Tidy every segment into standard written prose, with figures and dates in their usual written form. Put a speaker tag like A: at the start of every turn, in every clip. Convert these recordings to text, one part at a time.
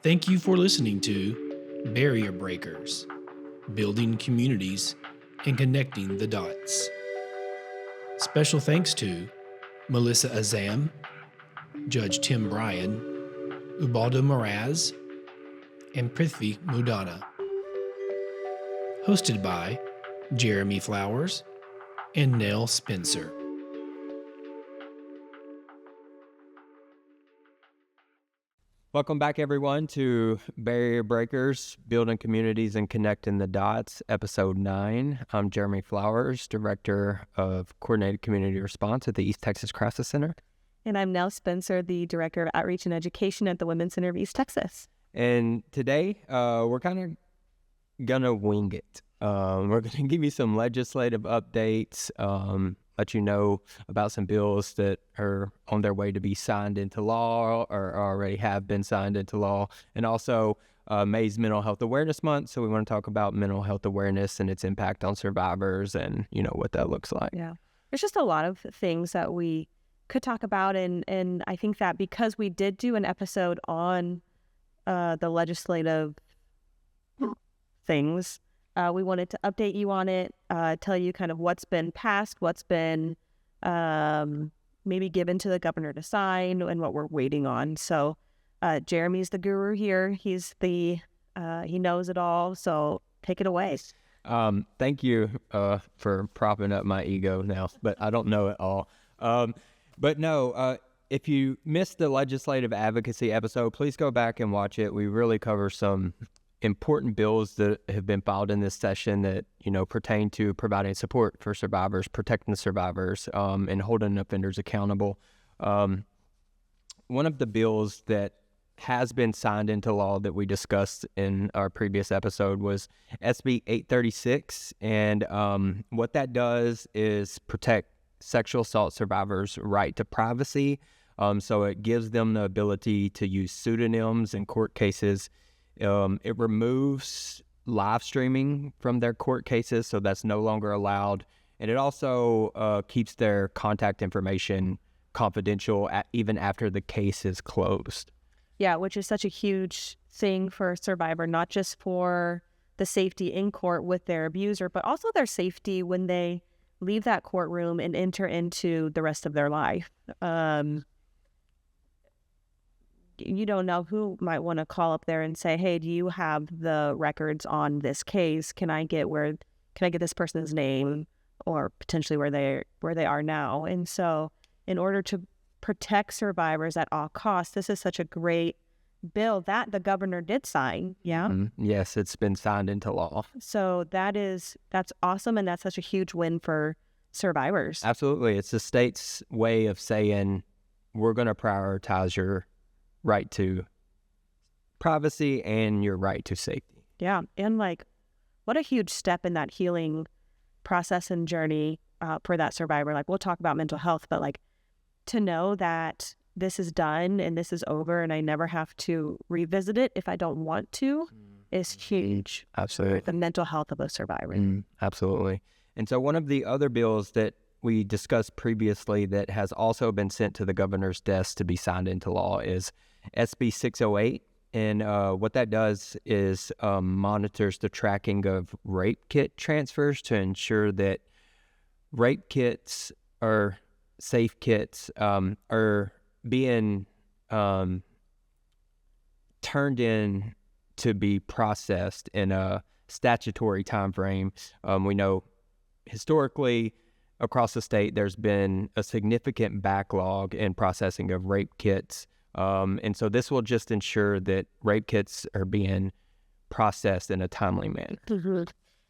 A: Thank you for listening to Barrier Breakers, Building Communities and Connecting the Dots. Special thanks to Melissa Azam, Judge Tim Bryan, Ubaldo Moraz, and Prithvi Mudana. Hosted by Jeremy Flowers and Nell Spencer.
B: Welcome back, everyone, to Barrier Breakers, Building Communities and Connecting the Dots, Episode 9. I'm Jeremy Flowers, Director of Coordinated Community Response at the East Texas Crisis Center.
C: And I'm Nell Spencer, the Director of Outreach and Education at the Women's Center of East Texas.
B: And today, we're kind of going to wing it. We're going to give you some legislative updates, let you know about some bills that are on their way to be signed into law or already have been signed into law. And also, May's Mental Health Awareness Month, so we want to talk about mental health awareness and its impact on survivors and, you know, what that looks like.
C: Yeah. There's just a lot of things that we could talk about, and I think that because we did do an episode on the legislative things, we wanted to update you on it, tell you kind of what's been passed, what's been maybe given to the governor to sign, and what we're waiting on. So Jeremy's the guru here. He's he knows it all. So take it away.
B: Thank you for propping up my ego now, but I don't know it all. But no, if you missed the legislative advocacy episode, please go back and watch it. We really cover some important bills that have been filed in this session that, you know, pertain to providing support for survivors, protecting the survivors, and holding offenders accountable. One of the bills that has been signed into law that we discussed in our previous episode was SB 836. And what that does is protect sexual assault survivors' right to privacy. So it gives them the ability to use pseudonyms in court cases. It removes live streaming from their court cases, so that's no longer allowed. And it also keeps their contact information confidential even after the case is closed.
C: Yeah, which is such a huge thing for a survivor, not just for the safety in court with their abuser, but also their safety when they leave that courtroom and enter into the rest of their life. You don't know who might want to call up there and say, hey, do you have the records on this case? Can I get this person's name or potentially where they are now? And so in order to protect survivors at all costs, this is such a great bill that the governor did sign. Yeah.
B: Mm-hmm. Yes, it's been signed into law.
C: So that's awesome. And that's such a huge win for survivors.
B: Absolutely. It's the state's way of saying, we're going to prioritize your right to privacy and your right to safety.
C: Yeah. And like, what a huge step in that healing process and journey for that survivor. Like, we'll talk about mental health, but like to know that this is done and this is over and I never have to revisit it if I don't want to is huge.
B: Absolutely.
C: The mental health of a survivor.
B: Absolutely. And so one of the other bills that we discussed previously that has also been sent to the governor's desk to be signed into law is SB 608. And what that does is monitors the tracking of rape kit transfers to ensure that rape kits or safe kits are being turned in to be processed in a statutory time frame. We know historically across the state there's been a significant backlog in processing of rape kits. And so this will just ensure that rape kits are being processed in a timely manner.
C: Mm-hmm.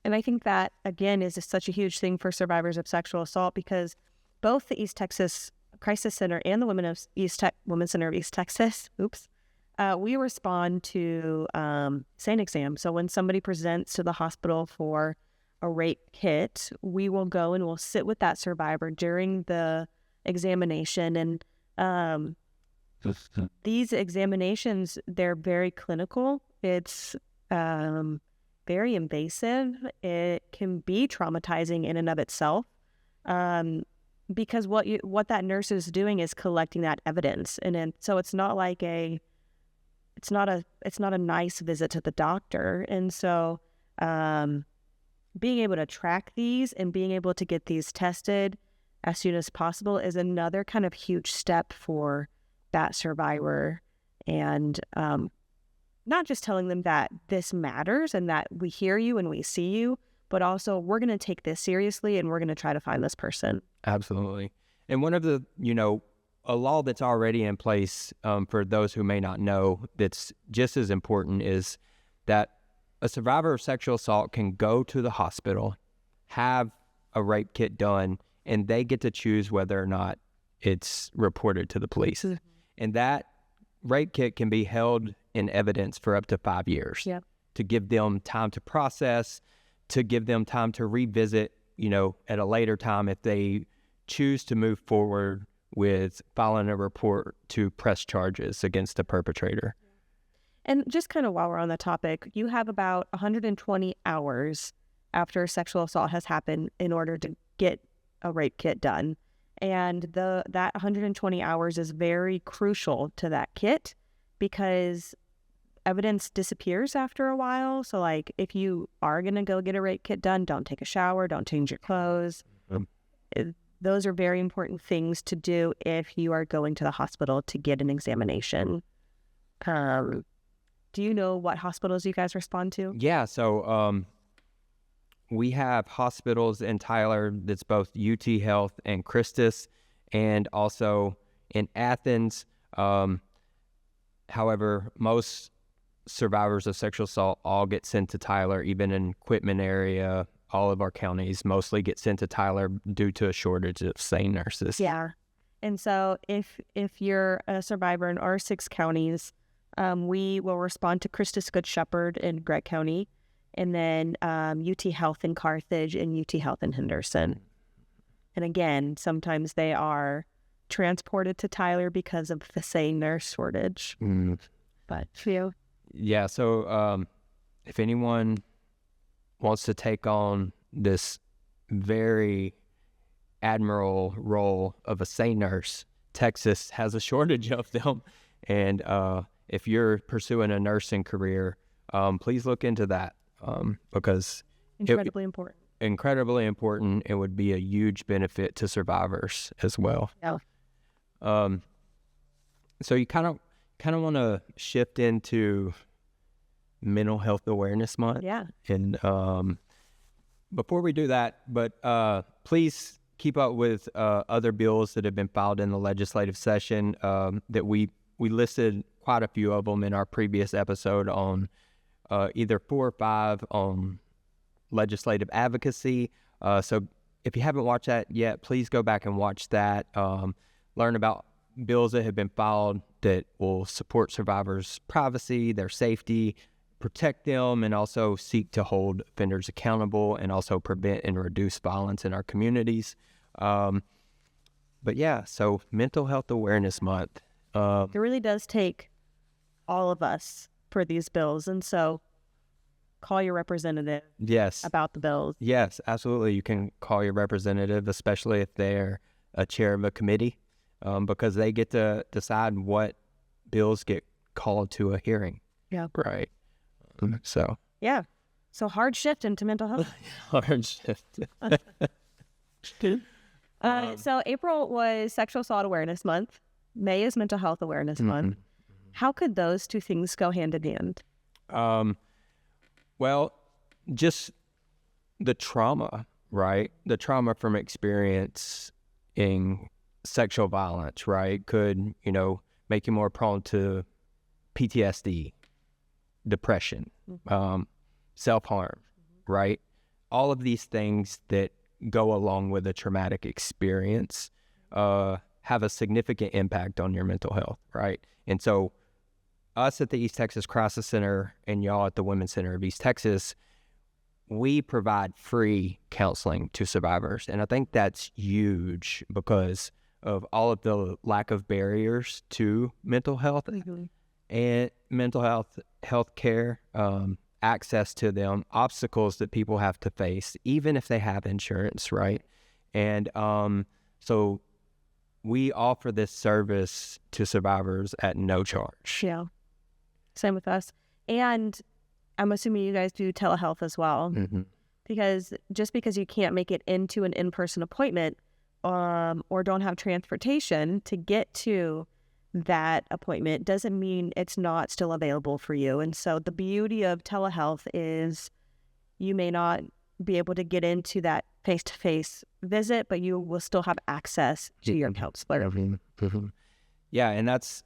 C: And I think that, again, is just such a huge thing for survivors of sexual assault because both the East Texas Crisis Center and the Women's Center of East Texas, we respond to SANE exam. So when somebody presents to the hospital for a rape kit, we will go and we'll sit with that survivor during the examination. And these examinations, they're very clinical. It's very invasive. It can be traumatizing in and of itself. Because what that nurse is doing is collecting that evidence. And then, so it's not like it's not a nice visit to the doctor. And so being able to track these and being able to get these tested as soon as possible is another kind of huge step for that survivor. And not just telling them that this matters and that we hear you and we see you, but also we're going to take this seriously and we're going to try to find this person.
B: Absolutely. And one of the, a law that's already in place for those who may not know that's just as important is that a survivor of sexual assault can go to the hospital, have a rape kit done, and they get to choose whether or not it's reported to the police. Mm-hmm. And that rape kit can be held in evidence for up to 5 years.
C: Yep.
B: To give them time to process, to give them time to revisit, at a later time if they choose to move forward with filing a report to press charges against the perpetrator.
C: And just kind of while we're on the topic, you have about 120 hours after sexual assault has happened in order to get a rape kit done. And that 120 hours is very crucial to that kit because evidence disappears after a while. So like if you are going to go get a rape kit done, don't take a shower, don't change your clothes. Those are very important things to do if you are going to the hospital to get an examination. Do you know what hospitals you guys respond to?
B: Yeah, so we have hospitals in Tyler that's both UT Health and Christus, and also in Athens. However, most survivors of sexual assault all get sent to Tyler, even in Quitman area. All of our counties mostly get sent to Tyler due to a shortage of SANE nurses.
C: Yeah. And so if you're a survivor in our 6 counties, we will respond to Christus Good Shepherd in Gregg County, and then UT Health in Carthage and UT Health in Henderson. And again, sometimes they are transported to Tyler because of the SANE nurse shortage. But few.
B: Yeah, so if anyone wants to take on this very admirable role of a SANE nurse, Texas has a shortage of them. And if you're pursuing a nursing career, please look into that because
C: incredibly important.
B: Incredibly important. It would be a huge benefit to survivors as well.
C: Yeah.
B: So you kind of want to shift into Mental Health Awareness Month.
C: Yeah.
B: And before we do that, please keep up with other bills that have been filed in the legislative session that we listed quite a few of them in our previous episode on either 4 or 5 on legislative advocacy. So if you haven't watched that yet, please go back and watch that. Learn about bills that have been filed that will support survivors' privacy, their safety, protect them, and also seek to hold offenders accountable and also prevent and reduce violence in our communities. But yeah, so Mental Health Awareness Month.
C: It really does take all of us for these bills. And so call your representative about the bills.
B: Yes, absolutely. You can call your representative, especially if they're a chair of a committee, because they get to decide what bills get called to a hearing.
C: Yeah.
B: Right. So.
C: Yeah. So hard shift into mental health.
B: Hard shift.
C: So April was Sexual Assault Awareness Month. May is Mental Health Awareness Month. How could those two things go hand in hand?
B: Well, just the trauma, right? The trauma from experiencing sexual violence, right? Could, make you more prone to PTSD, depression, self-harm, right? All of these things that go along with a traumatic experience have a significant impact on your mental health, right? And so us at the East Texas Crisis Center and y'all at the Women's Center of East Texas, we provide free counseling to survivors. And I think that's huge because of all of the lack of barriers to mental health and mental health care, access to them, obstacles that people have to face, even if they have insurance, right? And so we offer this service to survivors at no charge.
C: Yeah. Same with us. And I'm assuming you guys do telehealth as well, because just because you can't make it into an in-person appointment or don't have transportation to get to that appointment doesn't mean it's not still available for you. And so the beauty of telehealth is you may not be able to get into that face-to-face visit, but you will still have access to your counselor.
B: Yeah, and that's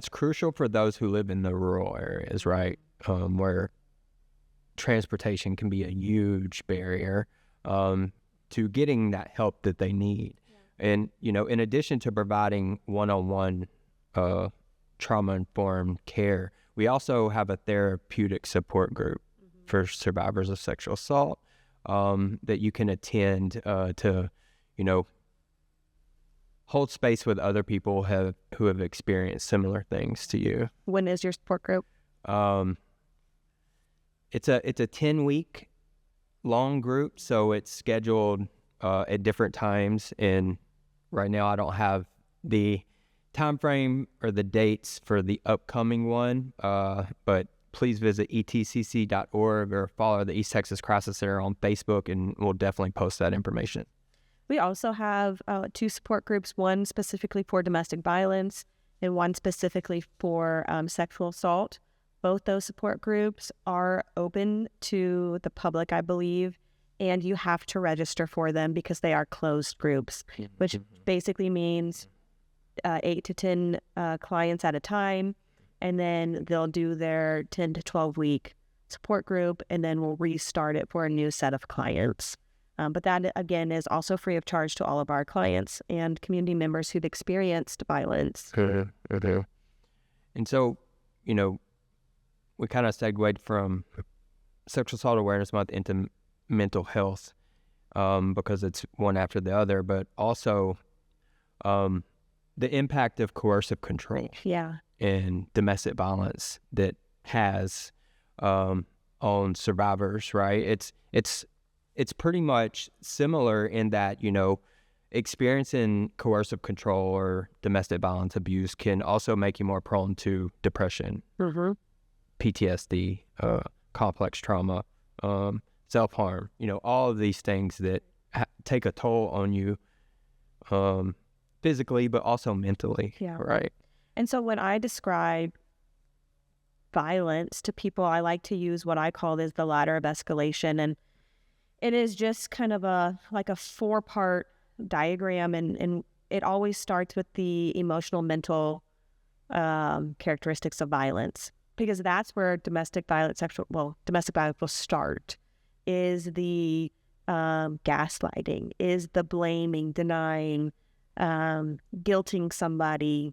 B: crucial for those who live in the rural areas, right? Where transportation can be a huge barrier to getting that help that they need. Yeah. And, in addition to providing one-on-one trauma-informed care, we also have a therapeutic support group for survivors of sexual assault that you can attend to, hold space with other people who have experienced similar things to you.
C: When is your support group?
B: It's a 10-week long group, so it's scheduled at different times. And right now, I don't have the time frame or the dates for the upcoming one, but please visit etcc.org or follow the East Texas Crisis Center on Facebook, and we'll definitely post that information.
C: We also have 2 support groups, one specifically for domestic violence and one specifically for sexual assault. Both those support groups are open to the public, I believe, and you have to register for them because they are closed groups, which basically means 8 to 10 clients at a time, and then they'll do their 10 to 12-week support group, and then we'll restart it for a new set of clients. But that, again, is also free of charge to all of our clients and community members who've experienced violence.
B: And so, we kind of segued from Sexual Assault Awareness Month into mental health because it's one after the other, but also the impact of coercive control and domestic violence that has on survivors, right? It's pretty much similar in that, experiencing coercive control or domestic violence abuse can also make you more prone to depression, PTSD, complex trauma, self-harm, all of these things that take a toll on you physically, but also mentally, right?
C: And so when I describe violence to people, I like to use what I call is the ladder of escalation. And it is just kind of a 4-part diagram, and it always starts with the emotional, mental characteristics of violence, because that's where domestic violence will start, is the gaslighting, is the blaming, denying, guilting somebody,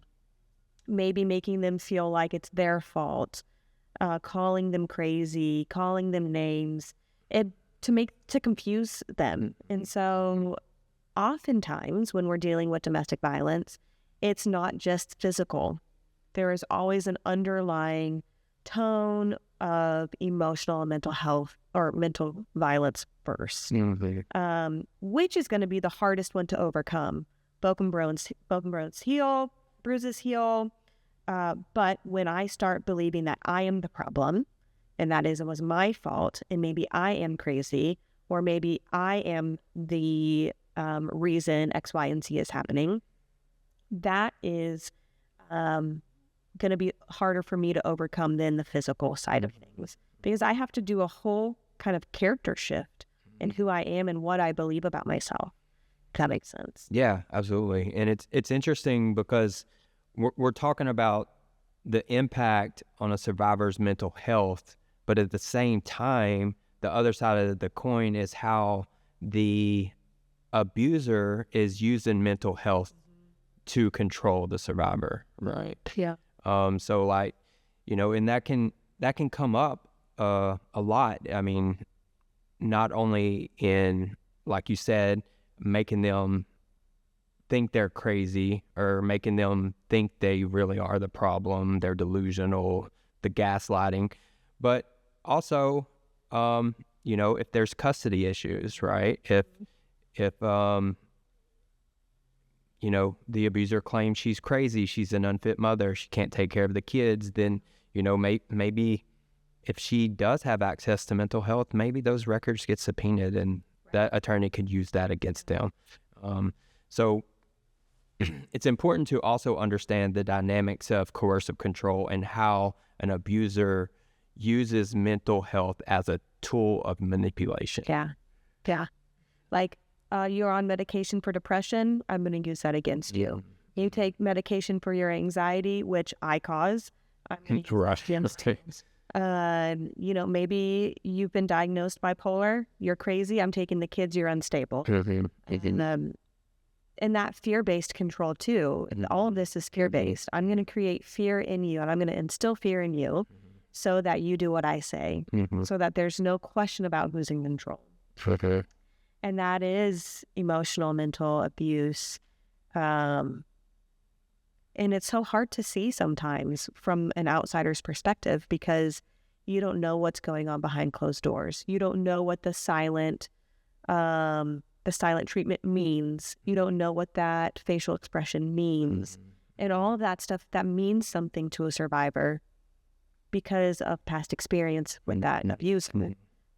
C: maybe making them feel like it's their fault, calling them crazy, calling them names, to confuse them. And so oftentimes when we're dealing with domestic violence, it's not just physical. There is always an underlying tone of emotional and mental health or mental violence first, which is going to be the hardest one to overcome. Broken bones heal, bruises heal. But when I start believing that I am the problem, and that it was my fault, and maybe I am crazy, or maybe I am the reason X, Y, and Z is happening, that is going to be harder for me to overcome than the physical side of things, because I have to do a whole kind of character shift in who I am and what I believe about myself. If that makes sense.
B: Yeah, absolutely. And it's interesting because we're talking about the impact on a survivor's mental health, but at the same time, the other side of the coin is how the abuser is using mental health to control the survivor, right?
C: Yeah.
B: So and that can come up a lot. I mean, not only in, like you said, making them think they're crazy or making them think they really are the problem, they're delusional, the gaslighting, but also, if there's custody issues, right? If the abuser claims she's crazy, she's an unfit mother, she can't take care of the kids, then, Maybe if she does have access to mental health, maybe those records get subpoenaed and that attorney could use that against them. So it's important to also understand the dynamics of coercive control and how an abuser uses mental health as a tool of manipulation.
C: Yeah. Like, you're on medication for depression, I'm going to use that against you. You take medication for your anxiety, which I cause, I'm going to use that against you. Maybe you've been diagnosed bipolar, you're crazy, I'm taking the kids, you're unstable. And that fear-based control too, all of this is fear-based. I'm going to create fear in you, and I'm going to instill fear in you so that you do what I say, so that there's no question about who's in control. And that is emotional, mental abuse. And it's so hard to see sometimes from an outsider's perspective because you don't know what's going on behind closed doors. You don't know what the silent treatment means. You don't know what that facial expression means. And all of that stuff that means something to a survivor because of past experience with that abuse.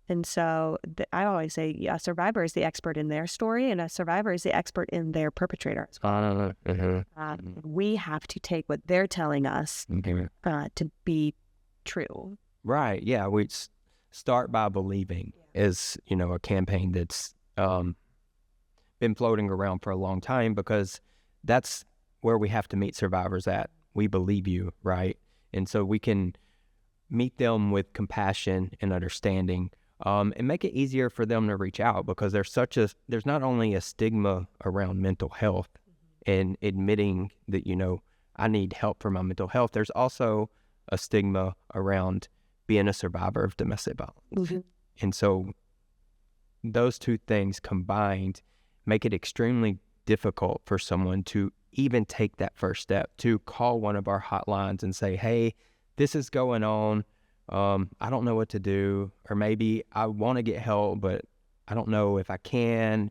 C: And so I always say a survivor is the expert in their story and a survivor is the expert in their perpetrator. We have to take what they're telling us to be true.
B: Right. Yeah. We start by believing is, a campaign that's been floating around for a long time because that's where we have to meet survivors at. We believe you, right? And so we can meet them with compassion and understanding. And make it easier for them to reach out because there's not only a stigma around mental health and admitting that, I need help for my mental health. There's also a stigma around being a survivor of domestic violence. And so those two things combined make it extremely difficult for someone to even take that first step, to call one of our hotlines and say, hey, this is going on. I don't know what to do, or maybe I want to get help, but I don't know if I can.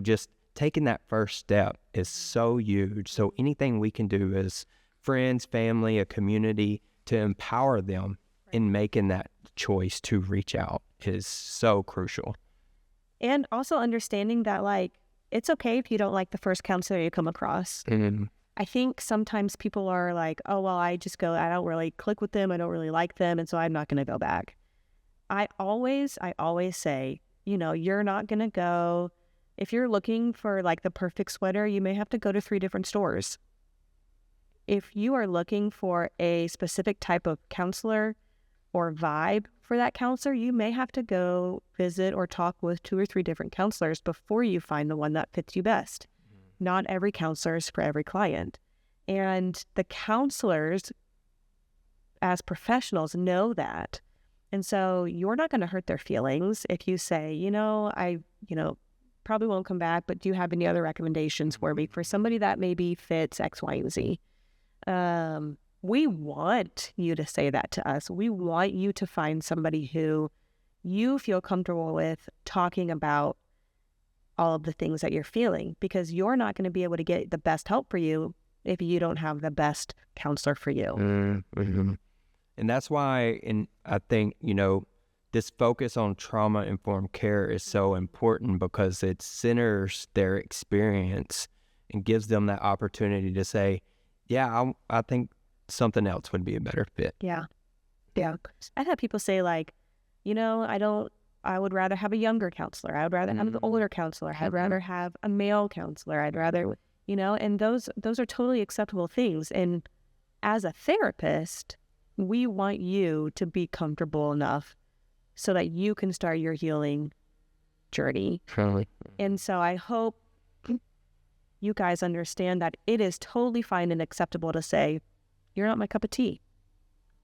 B: Just taking that first step is so huge. So anything we can do as friends, family, a community to empower them in making that choice to reach out is so crucial.
C: And also understanding that, it's okay if you don't like the first counselor you come across. I think sometimes people are like, oh, well, I don't really click with them. I don't really like them. And so I'm not going to go back. I always say, you're not going to go, if you're looking for the perfect sweater, you may have to go to 3 different stores. If you are looking for a specific type of counselor or vibe for that counselor, you may have to go visit or talk with 2 or 3 different counselors before you find the one that fits you best. Not every counselor is for every client. And the counselors, as professionals, know that. And so you're not going to hurt their feelings if you say, I probably won't come back, but do you have any other recommendations for me for somebody that maybe fits X, Y, and Z? We want you to say that to us. We want you to find somebody who you feel comfortable with talking about all of the things that you're feeling, because you're not going to be able to get the best help for you if you don't have the best counselor for you.
B: And that's why, I think, this focus on trauma-informed care is so important because it centers their experience and gives them that opportunity to say, yeah, I think something else would be a better fit.
C: Yeah. I've had people say I would rather have a younger counselor. I would rather have an older counselor. I'd rather have a male counselor. I'd rather, and those are totally acceptable things. And as a therapist, we want you to be comfortable enough so that you can start your healing journey. And so I hope you guys understand that it is totally fine and acceptable to say, you're not my cup of tea.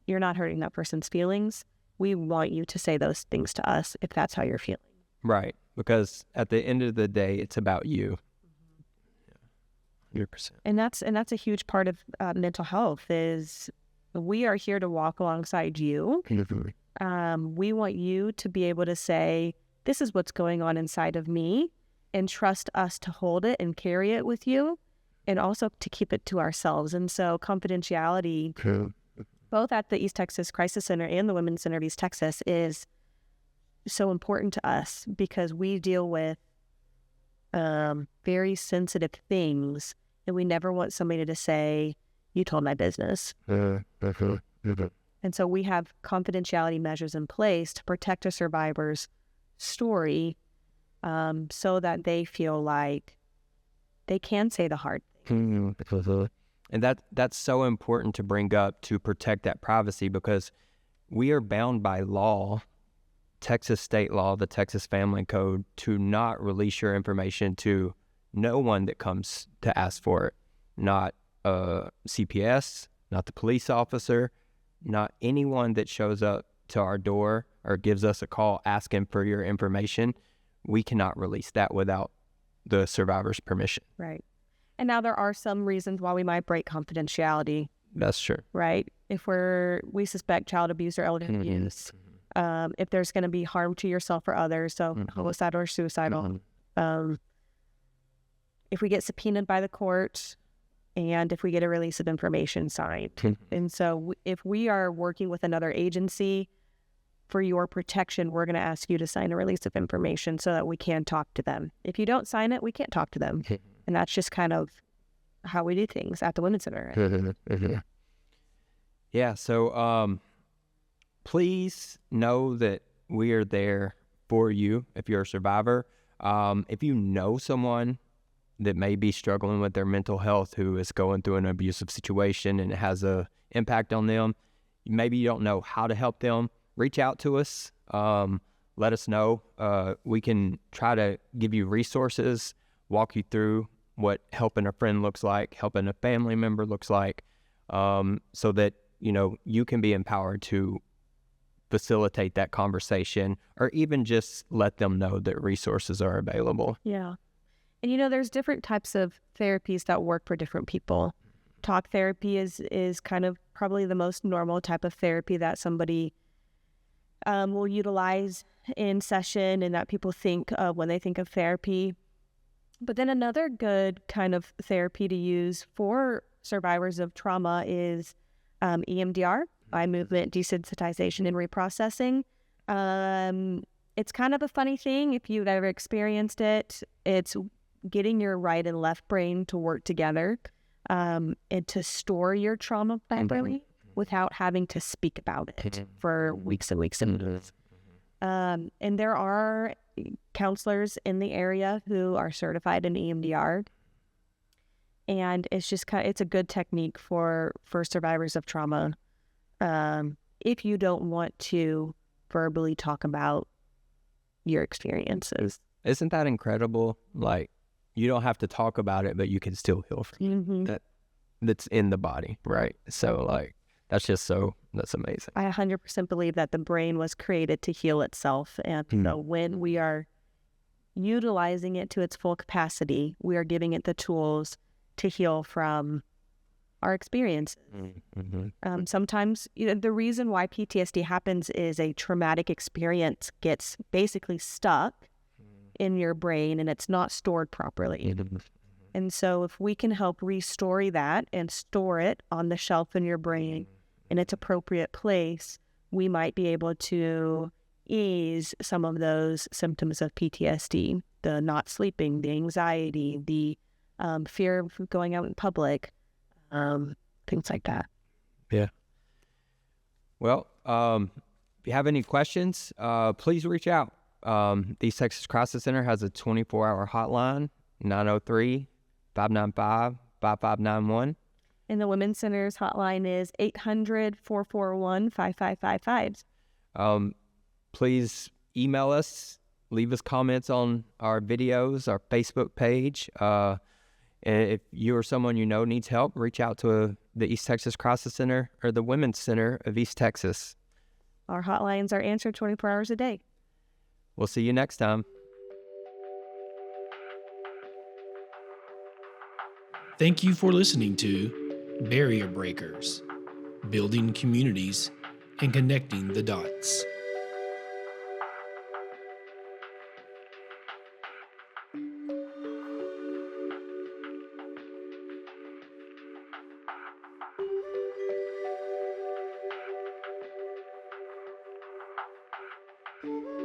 C: You're not hurting that person's feelings. We want you to say those things to us if that's how you're feeling.
B: Right. Because at the end of the day, it's about you. 100%.
C: And that's a huge part of mental health is we are here to walk alongside you. We want you to be able to say, this is what's going on inside of me, and trust us to hold it and carry it with you, and also to keep it to ourselves. And so confidentiality both at the East Texas Crisis Center and the Women's Center of East Texas, is so important to us because we deal with very sensitive things, and we never want somebody to say, "You told my business." And so we have confidentiality measures in place to protect a survivor's story, so that they feel like they can say the hard thing.
B: And that's so important to bring up to protect that privacy, because we are bound by law, Texas state law, the Texas Family Code, to not release your information to no one that comes to ask for it. Not CPS, not the police officer, not anyone that shows up to our door or gives us a call asking for your information. We cannot release that without the survivor's permission.
C: Right. And now there are some reasons why we might break confidentiality.
B: That's true.
C: Right. If we suspect child abuse or elder abuse, if there's going to be harm to yourself or others, so homicidal or suicidal, if we get subpoenaed by the court, and if we get a release of information signed. And so if we are working with another agency for your protection, we're going to ask you to sign a release of information so that we can talk to them. If you don't sign it, we can't talk to them. And that's just kind of how we do things at the Women's Center.
B: Yeah, so please know that we are there for you if you're a survivor. If you know someone that may be struggling with their mental health, who is going through an abusive situation and it has a impact on them, maybe you don't know how to help them, reach out to us. Let us know. We can try to give you resources, walk you through what helping a friend looks like, helping a family member looks like, so that, you can be empowered to facilitate that conversation, or even just let them know that resources are available.
C: Yeah. And there's different types of therapies that work for different people. Talk therapy is kind of probably the most normal type of therapy that somebody will utilize in session and that people think of when they think of therapy. But then another good kind of therapy to use for survivors of trauma is EMDR, eye movement desensitization and reprocessing. It's kind of a funny thing if you've ever experienced it. It's getting your right and left brain to work together and to store your trauma properly without having to speak about it for weeks and weeks and weeks. And there are counselors in the area who are certified in EMDR. And it's just it's a good technique for survivors of trauma. If you don't want to verbally talk about your experiences.
B: Isn't that incredible? Like, you don't have to talk about it, but you can still heal from that's in the body, right? So that's amazing.
C: I 100% believe that the brain was created to heal itself. And so when we are utilizing it to its full capacity, we are giving it the tools to heal from our experiences. Sometimes, the reason why PTSD happens is a traumatic experience gets basically stuck in your brain and it's not stored properly. And so if we can help restore that and store it on the shelf in your brain in its appropriate place, we might be able to ease some of those symptoms of PTSD, the not sleeping, the anxiety, the fear of going out in public, things like that.
B: Yeah. Well, if you have any questions, please reach out. The East Texas Crisis Center has a 24-hour hotline, 903-595-5591.
C: And the Women's Center's hotline is 800-441-5555.
B: Please email us, leave us comments on our videos, our Facebook page. And if you or someone you know needs help, reach out to the East Texas Crisis Center or the Women's Center of East Texas.
C: Our hotlines are answered 24 hours a day.
B: We'll see you next time.
A: Thank you for listening to Barrier Breakers, building communities and connecting the dots.
C: Bye.